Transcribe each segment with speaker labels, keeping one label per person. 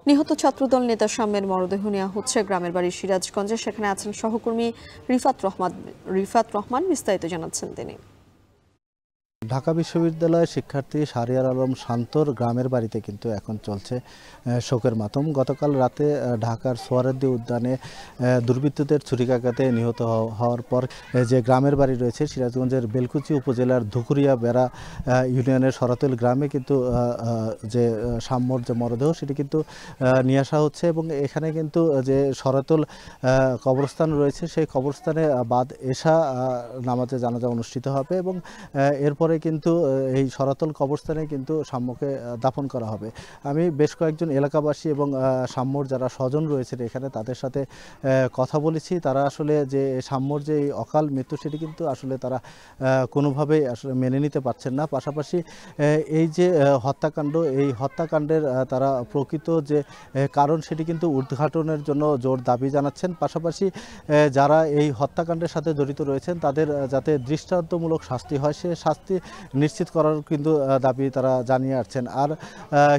Speaker 1: নিহত ছাত্রদল নেতা শাম্যের মরদেহ নেওয়া হচ্ছে গ্রামের বাড়ি সিরাজগঞ্জে। সেখানে আছেন সহকর্মী রিফাত রহমান। বিস্তারিত জানাচ্ছেন তিনি।
Speaker 2: ঢাকা বিশ্ববিদ্যালয়ের শিক্ষার্থী শাহরিয়ার আলম শান্তর গ্রামের বাড়িতে কিন্তু এখন চলছে শোকের মাতম। গতকাল রাতে ঢাকার সোহরাওয়ার্দী উদ্যানে দুর্বৃত্তদের ছুরিকাঘাতে নিহত হওয়ার পর যে গ্রামের বাড়ি রয়েছে সিরাজগঞ্জের বেলকুচি উপজেলার ধুকুরিয়া বেড়া ইউনিয়নের সরাতল গ্রামে কিন্তু যে শাম্যর যে মরদেহ সেটি কিন্তু নিয়ে আসা হচ্ছে এবং এখানে কিন্তু যে সরাতল কবরস্থান রয়েছে সেই কবরস্থানে বাদ এশা নামাজে জানাজা অনুষ্ঠিত হবে এবং এরপরে কিন্তু এই সরাতল কবরস্থানে কিন্তু শাম্যকে দাফন করা হবে। আমি বেশ কয়েকজন এলাকাবাসী এবং শাম্যর যারা স্বজন রয়েছেন এখানে তাদের সাথে কথা বলেছি। তারা আসলে যে শাম্যর যে অকাল মৃত্যু সেটি কিন্তু আসলে তারা কোনোভাবেই আসলে মেনে নিতে পারছেন না। পাশাপাশি এই যে হত্যাকাণ্ড, এই হত্যাকাণ্ডের তারা প্রকৃত যে কারণ সেটি কিন্তু উদ্ঘাটনের জন্য জোর দাবি জানাচ্ছেন। পাশাপাশি যারা এই হত্যাকাণ্ডের সাথে জড়িত রয়েছেন তাদের যাতে দৃষ্টান্তমূলক শাস্তি হয় সে শাস্তি নিশ্চিত করার কিন্তু দাবি তারা জানিয়ে আসছেন। আর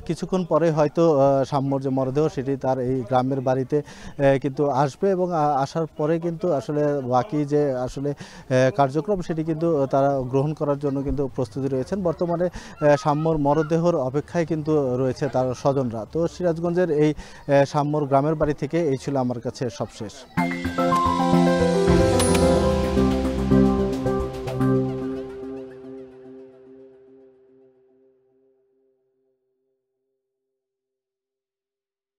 Speaker 2: কিছুক্ষণ পরে হয়তো শাম্যর যে মরদেহ সেটি তার এই গ্রামের বাড়িতে কিন্তু আসবে এবং আসার পরে কিন্তু আসলে বাকি যে আসলে কার্যক্রম সেটি কিন্তু তারা গ্রহণ করার জন্য কিন্তু প্রস্তুতি রয়েছেন। বর্তমানে শাম্যর মরদেহর অপেক্ষায় কিন্তু রয়েছে তার স্বজনরা। তো সিরাজগঞ্জের এই শাম্যর গ্রামের বাড়ি থেকে এই ছিল আমার কাছে সবশেষ।